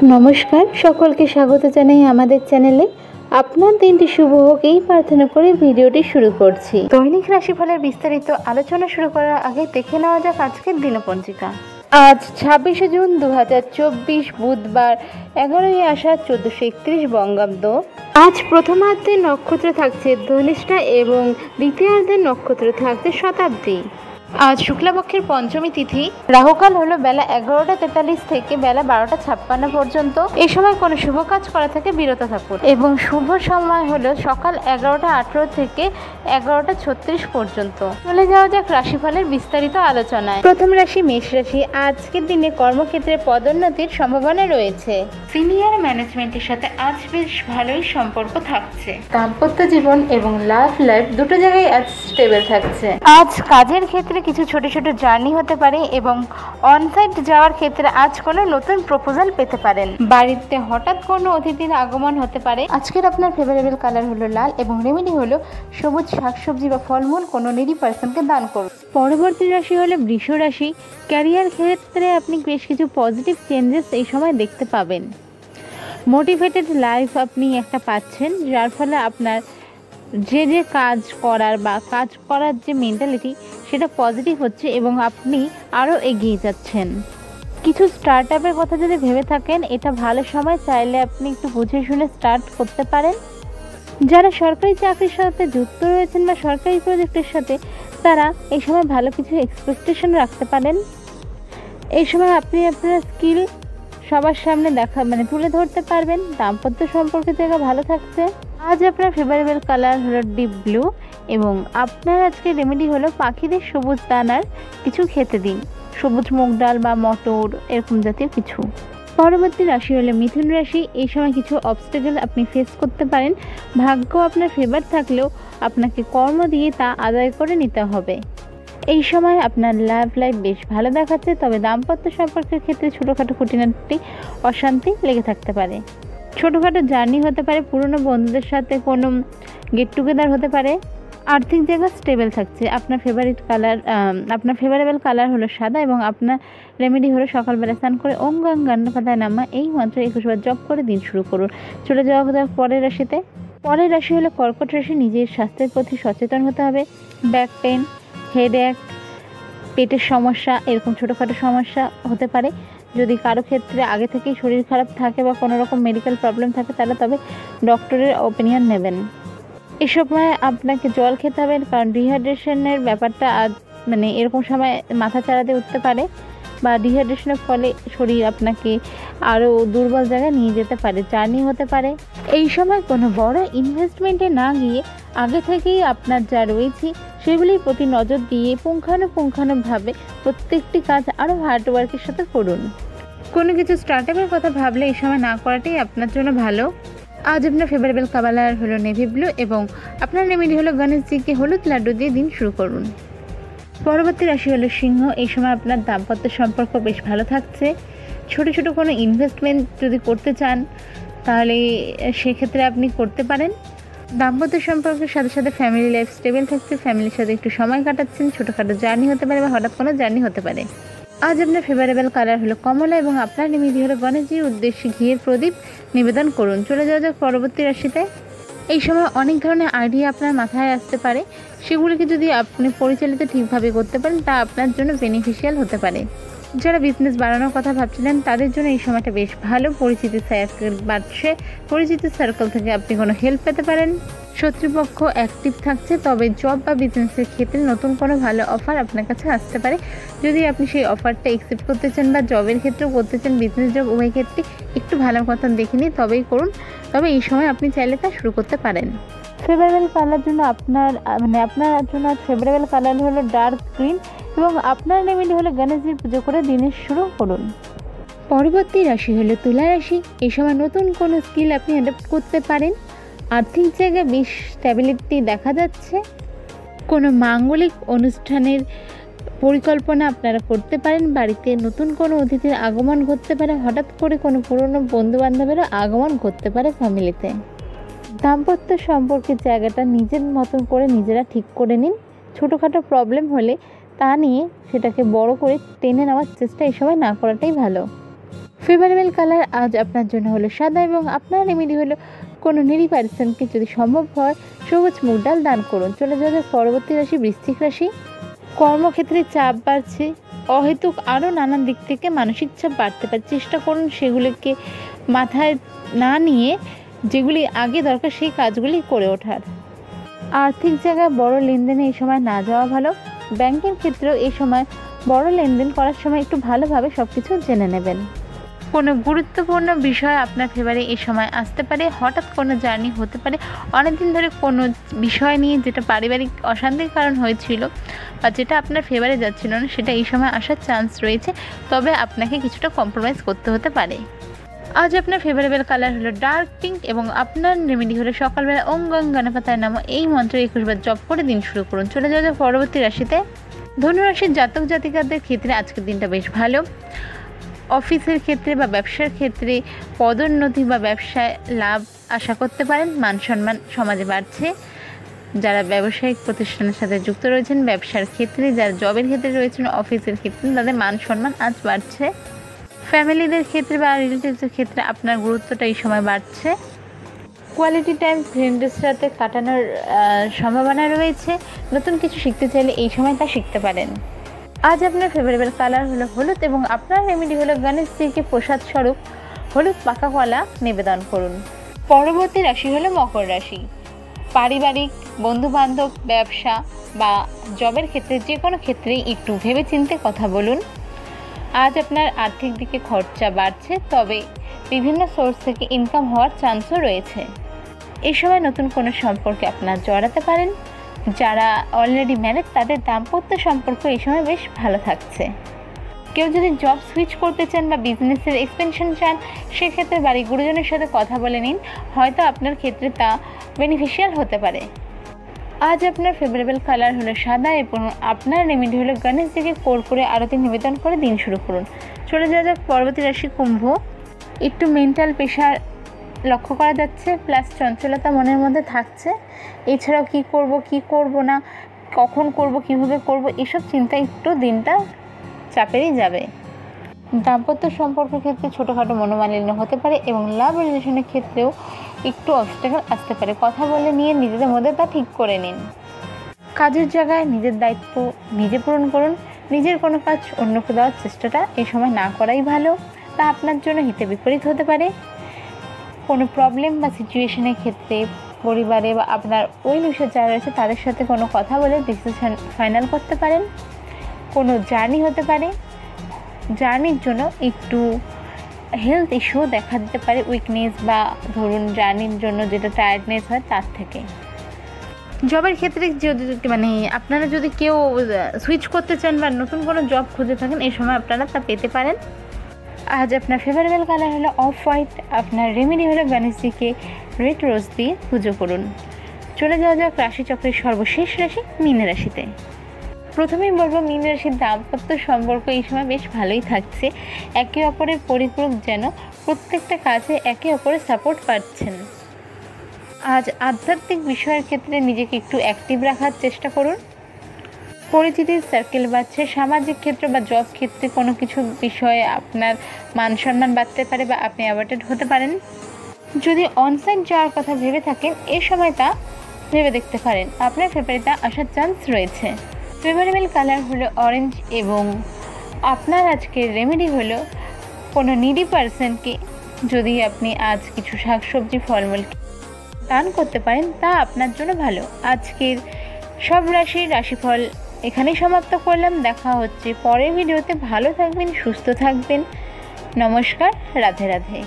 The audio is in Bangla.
নমস্কার, সকলকে স্বাগত জানাই আমাদের চ্যানেলে। আপনার দিনটি শুভ হোক এই প্রার্থনা করে ভিডিওটি শুরু করছি। দৈনিক রাশিফলের বিস্তারিত আলোচনা শুরু করার আগে দেখে নেওয়া যাক আজকের দিনপঞ্জিকা। আজ 26শে জুন 2024 বুধবার, 11ই আষাঢ় 1431 বঙ্গাব্দ। আজ প্রথমার্ধের নক্ষত্র থাকছে ধনিষ্ঠা এবং দ্বিতীয়ার্ধের নক্ষত্র থাকছে শতাব্দী। আজ শুক্লাপক্ষের পঞ্চমী তিথি। রাহুকাল হলো বেলা 11টা 43 থেকে বেলা 12টা 56 পর্যন্ত। এই সময় কোনো শুভ কাজ করা থেকে বিরত থাকুন। এবং শুভ সময় হলো সকাল 11টা 18 থেকে 11টা 36 পর্যন্ত। চলে যাওয়া যাক রাশিফলের বিস্তারিত আলোচনায়। প্রথম রাশি মেষ রাশি। আজকের দিনে কর্মক্ষেত্রে পদোন্নতির সম্ভাবনা রয়েছে। সিনিয়র ম্যানেজমেন্টের সাথে আজ বেশ ভালোই সম্পর্ক থাকছে। দাম্পত্য জীবন এবং লাভ লাইফ দুটো জায়গায় আজ স্টেবল থাকছে। আজ কাজের ক্ষেত্রে কিছু ছোট ছোট জার্নি হতে পারে এবং অনসাইট যাওয়ার ক্ষেত্রে আজ কোনো নতুন প্রপোজাল পেতে পারেন। বাড়িতে হঠাৎ কোনো অতিথির আগমন হতে পারে। আজকের আপনার ফেভারেবল কালার হলো লাল এবং রেমেডি হলো সবুজ শাকসবজি বা ফলমূল কোনো নিডি পার্সনকে দান করুন। পরবর্তী রাশি হলো বৃষ রাশি। ক্যারিয়ার ক্ষেত্রে আপনি বেশ কিছু পজিটিভ চেঞ্জেস এই সময় দেখতে পাবেন। মোটিভেটেড লাইফ আপনি একটা পাচ্ছেন, যার ফলে আপনার যে কাজ করার যে মেন্টালিটি সেটা পজিটিভ হচ্ছে এবং আপনি আরও এগিয়ে যাচ্ছেন। কিছু স্টার্ট আপের কথা যদি ভেবে থাকেন, এটা ভালো সময়, চাইলে আপনি একটু বুঝে শুনে স্টার্ট করতে পারেন। যারা সরকারি চাকরির সাথে যুক্ত রয়েছেন বা সরকারি প্রজেক্টের সাথে, তারা এই সময় ভালো কিছু এক্সপেকটেশন রাখতে পারেন। এই সময় আপনি আপনার স্কিল সবার সামনে তুলে ধরতে পারবেন। দাম্পত্য সম্পর্কের জায়গা ভালো থাকছে। আজ আপনার ফেভারেবল কালার হলো ডিপ ব্লু এবং আপনার আজকে রেমেডি হলো পাখিদের সবুজ দানার কিছু খেতে দিন, সবুজ মুগ ডাল বা মটর এরকম জাতীয় কিছু। পরবর্তী রাশি হলো মিথুন রাশি। এই সময় কিছু অবস্টেকেল আপনি ফেস করতে পারেন। ভাগ্য আপনার ফেভার থাকলেও আপনাকে কর্ম দিয়ে তা আদায় করে নিতে হবে। এই সময় আপনার লাভ লাইফ বেশ ভালো দেখাচ্ছে, তবে দাম্পত্য সম্পর্কের ক্ষেত্রে ছোটোখাটো খুঁটিনাটি অশান্তি লেগে থাকতে পারে। ছোটোখাটো জার্নি হতে পারে, পুরনো বন্ধুদের সাথে কোনো গেট টুগেদার হতে পারে। আর্থিক জায়গা স্টেবল থাকছে। আপনার ফেভারেবল কালার হলো সাদা এবং আপনার রেমেডি হলো সকালবেলা স্নান করে ওম গঙ্গান্নপাতায় নামা এই মন্ত্র 21 বার জপ করে দিন শুরু করুন। চলে যাওয়া যাক পরের রাশিতে। পরের রাশি হলো কর্কট রাশি। নিজের স্বাস্থ্যের প্রতি সচেতন হতে হবে। ব্যাক পেন, হেডএক, পেটের সমস্যা এরকম ছোটোখাটো সমস্যা হতে পারে। যদি কারো ক্ষেত্রে আগে থেকেই শরীর খারাপ থাকে বা কোনো রকম মেডিকেল প্রবলেম থাকে, তাহলে তবে ডক্টরের ওপিনিয়ন নেবেন। এই সময় আপনাকে জল খেতে হবে, কারণ ডিহাইড্রেশনের ব্যাপারটা এরকম সময় মাথা চাড়াতে উঠতে পারে বা ডিহাইড্রেশনের ফলে শরীর আপনাকে আরও দুর্বল জায়গায় নিয়ে যেতে পারে, জার্নি হতে পারে। এই সময় কোনো বড় ইনভেস্টমেন্টে না গিয়ে আগে থেকেই আপনার যা রয়েছে সেগুলির প্রতি নজর দিয়ে পুঙ্খানুপুঙ্খানুভাবে প্রত্যেকটি কাজ আরও হার্ডওয়ার্কের সাথে করুন। কোনো কিছু স্টার্ট আপের কথা ভাবলে এই সময় না করাটাই আপনার জন্য ভালো। আজ আপনার ফেভারেবল কালার হলো নেভি ব্লু এবং আপনার রেমেডি হলো গণেশজিকে হলুদ লাড্ডু দিয়ে দিন শুরু করুন। পরবর্তী রাশি হলো সিংহ। এই সময় আপনার দাম্পত্য সম্পর্ক বেশ ভালো থাকছে। ছোট ছোট কোনো ইনভেস্টমেন্ট যদি করতে চান, তাহলে সেক্ষেত্রে আপনি করতে পারেন। দাম্পত্য সম্পর্কের সাথে সাথে ফ্যামিলি লাইফ স্টেবল থাকছে। ফ্যামিলির সাথে একটু সময় কাটাচ্ছেন। ছোটোখাটো জার্নি হতে পারে বা হঠাৎ কোনো জার্নি হতে পারে। আজ আপনার ফেভারেবল কালার হলো কমলা এবং আপনার রেমেডি হলো গণেশজির উদ্দেশ্যে ঘিয়ের প্রদীপ নিবেদন করুন। চলে যাওয়া যাক পরবর্তী রাশিতে। এই সময় অনেক ধরনের আইডিয়া আপনার মাথায় আসতে পারে। সেগুলিকে যদি আপনি পরিচালিত ঠিকভাবে করতে পারেন, তা আপনার জন্য বেনিফিশিয়াল হতে পারে। যারা বিজনেস বাড়ানোর কথা ভাবছিলেন, তাদের জন্য এই সময়টা বেশ ভালো। পরিচিতি সার্কেল বাড়ছে। পরিচিত সার্কেল থেকে আপনি কোনো হেল্প পেতে পারেন। শত্রুপক্ষ অ্যাক্টিভ থাকছে, তবে জব বা বিজনেসের ক্ষেত্রে নতুন কোনো ভালো অফার আপনার কাছে আসতে পারে। যদি আপনি সেই অফারটা অ্যাকসেপ্ট করতে চান বা জবের ক্ষেত্রেও করতে চান, বিজনেস জব উভয় ক্ষেত্রে একটু ভালো কথা দেখে নিয়ে তবেই করুন। তবে এই সময় আপনি চাইলে তা শুরু করতে পারেন। ফেভারেবল কালার জন্য আপনার জন্য ফেভারেবল কালার হলো ডার্ক গ্রিন এবং আপনার রেমেডি হলো গণেশজির পুজো করে দিনের শুরু করুন। পরবর্তী রাশি হলো তুলা রাশি। এই সময় নতুন কোনো স্কিল আপনি অ্যাডাপ্ট করতে পারেন। আর্থিক জায়গায় বেশ স্ট্যাবিলিটি দেখা যাচ্ছে। কোনো মাঙ্গলিক অনুষ্ঠানের পরিকল্পনা আপনারা করতে পারেন। বাড়িতে নতুন কোনো অতিথির আগমন ঘটতে পারে। হঠাৎ করে কোনো পুরনো বন্ধুবান্ধবেরও আগমন ঘটতে পারে ফ্যামিলিতে। দাম্পত্য সম্পর্কের জায়গাটা নিজের মতন করে নিজেরা ঠিক করে নিন। ছোটোখাটো প্রবলেম হলে তা নিয়ে সেটাকে বড় করে টেনে নেওয়ার চেষ্টা এই সময় না করাটাই ভালো। ফেভারেবল কালার আজ আপনার জন্য হলো সাদা এবং আপনার রেমেডি হলো কোনো নিরি পার্সনকে যদি সম্ভব হয় সবুজ মুগ ডাল দান করুন। চলে যাওয়া পরবর্তী রাশি বৃশ্চিক রাশি। কর্মক্ষেত্রে চাপ বাড়ছে, অহেতুক আরও নানান দিক থেকে মানসিক চাপ বাড়তে পারে। চেষ্টা করুন সেগুলিকে মাথায় না নিয়ে যেগুলি আগে দরকার সেই কাজগুলি করে ওঠার। আর্থিক জায়গায় বড় লেনদেনে এই সময় না যাওয়া ভালো। ব্যাংকের ক্ষেত্রেও এই সময় বড় লেনদেন করার সময় একটু ভালোভাবে সব কিছু জেনে নেবেন। কোনো গুরুত্বপূর্ণ বিষয় আপনার ফেভারে এই সময় আসতে পারে। হঠাৎ কোনো জার্নি হতে পারে। অনেকদিন ধরে কোনো বিষয় নিয়ে যেটা পারিবারিক অশান্তির কারণ হয়েছিল বা যেটা আপনার ফেভারে যাচ্ছিল না সেটা এই সময় আসার চান্স রয়েছে, তবে আপনাকে কিছুটা কম্প্রোমাইজ করতে হতে পারে। আজ আপনার ফেভারেবল কালার হলো ডার্ক পিঙ্ক এবং আপনার রেমেডি হলো সকালবেলা ওম গং গণপতায় নমঃ এই মন্ত্র 21 বার জপ করে দিন শুরু করুন। চলে যাওয়া পরবর্তী রাশিতে। ধনুরাশির জাতক জাতিকাদের ক্ষেত্রে আজকের দিনটা বেশ ভালো। অফিসের ক্ষেত্রে বা ব্যবসার ক্ষেত্রে পদোন্নতি বা ব্যবসায় লাভ আশা করতে পারেন। মান সম্মান সমাজে বাড়ছে। যারা ব্যবসায়িক প্রতিষ্ঠানের সাথে যুক্ত রয়েছেন, ব্যবসার ক্ষেত্রে, যারা জবের ক্ষেত্রে রয়েছেন, অফিসের ক্ষেত্রে তাদের মান সম্মান আজ বাড়ছে। ফ্যামিলিদের ক্ষেত্রে বা রিলেটিভসের ক্ষেত্রে আপনার গুরুত্বটা এই সময় বাড়ছে। কোয়ালিটি টাইম ফ্রেন্ডের সাথে কাটানোর সম্ভাবনা রয়েছে। নতুন কিছু শিখতে চাইলে এই সময় তা শিখতে পারেন। আজ আপনার ফেভারেবল কালার হলো হলুদ এবং আপনার রেমেডি হলো গণেশজিকে প্রসাদ স্বরূপ হলুদ পাকা কলা নিবেদন করুন। পরবর্তী রাশি হলো মকর রাশি। পারিবারিক, বন্ধুবান্ধব, ব্যবসা বা জবের ক্ষেত্রে যে কোনো ক্ষেত্রেই একটু ভেবেচিন্তে কথা বলুন। আজ আপনার আর্থিক দিকে খরচা বাড়ছে, তবে বিভিন্ন সোর্স থেকে ইনকাম হওয়ার চান্সও রয়েছে। এই সময় নতুন কোনো সম্পর্কে আপনার জড়াতে পারেন। যারা অলরেডি ম্যারেড তাদের দাম্পত্য সম্পর্ক এই সময় বেশ ভালো থাকছে। কেউ যদি জব সুইচ করতে চান বা বিজনেসের এক্সপেনশন চান সেক্ষেত্রে বাড়ির গুরুজনের সাথে কথা বলে নিন, হয়তো আপনার ক্ষেত্রে তা বেনিফিশিয়াল হতে পারে। আজ আপনার ফেভারেবল কালার হলো সাদা এবং আপনার রেমেডি হলো গণেশজিকে কর্পূরে আরতি নিবেদন করে দিন শুরু করুন। চলে যাওয়া যাক পরবর্তী রাশি কুম্ভ। একটু মেন্টাল প্রেশার লক্ষ্য করা যাচ্ছে, প্লাস চঞ্চলতা মনের মধ্যে থাকছে। এছাড়াও কি করব না, কখন করব, কিভাবে করব, এসব চিন্তা একটু দিনটা চাপেরই যাবে। দাম্পত্য সম্পর্কের ক্ষেত্রে ছোটোখাটো মনোমালিন্য হতে পারে এবং লাভ রিলেশনের ক্ষেত্রেও একটু অবস্ট্যাকল আসতে পারে। কথা বলে নিয়ে নিজেদের মধ্যে তা ঠিক করে নিন। কাজের জায়গায় নিজের দায়িত্ব নিজে পূরণ করুন। নিজের কোনো কাজ অন্যকে দেওয়ার চেষ্টাটা এই সময় না করাই ভালো, তা আপনার জন্য হিতে বিপরীত হতে পারে। কোনো প্রবলেম বা সিচুয়েশনের ক্ষেত্রে পরিবারে বা আপনার ওই নিউজে যারা রয়েছে তাদের সাথে কোনো কথা বলে ডিসিশন ফাইনাল করতে পারেন। কোনো জার্নি হতে পারে, জার্নির জন্য একটু হেলথ ইস্যু দেখা দিতে পারে, উইকনেস বা ধরুন জার্নির জন্য যেটা টায়ার্ডনেস হয় তার থেকে। জবের ক্ষেত্রে যদি আপনারা যদি কেউ সুইচ করতে চান বা নতুন কোনো জব খুঁজে থাকেন এই সময় আপনারা তা পেতে পারেন। আজ আপনার ফেভারেবল কালার হলো অফ হোয়াইট। আপনার রেমেডি হলো গণেশজিকে রেড রোজ দিয়ে পুজো করুন। চলে যাওয়া যাক রাশিচক্রের সর্বশেষ রাশি মীন রাশিতে। প্রথমেই বলবো মীন রাশির দাম্পত্য সম্পর্ক এই সময় বেশ ভালোই থাকছে। একে অপরের পরিপূরক, যেন প্রত্যেকটা কাজে একে অপরের সাপোর্ট পাচ্ছেন। আজ আধ্যাত্মিক বিষয়ের ক্ষেত্রে নিজেকে একটু অ্যাক্টিভ রাখার চেষ্টা করুন। পরিচিতির সার্কেল বাড়ছে। সামাজিক ক্ষেত্র বা জব ক্ষেত্রে কোনো কিছু বিষয়ে আপনার মান সম্মান বাড়তে পারে বা আপনি অ্যাওয়ার্ডেড হতে পারেন। যদি অনসাইট যাওয়ার কথা ভেবে থাকেন এই সময় তা ভেবে দেখতে পারেন, আপনার ফেভারিটটা আসার চান্স রয়েছে। ফেভারেবল কালার হলো অরেঞ্জ এবং আপনার আজকের রেমেডি হলো কোনো নিডি পার্সনকে যদি আপনি আজ কিছু শাকসবজি ফলমূল দান করতে পারেন তা আপনার জন্য ভালো। আজকের সব রাশির রাশিফল এখানেই সমাপ্ত করলাম। দেখা হচ্ছে পরের ভিডিওতে। ভালো থাকবেন, সুস্থ থাকবেন। নমস্কার, রাধে রাধে।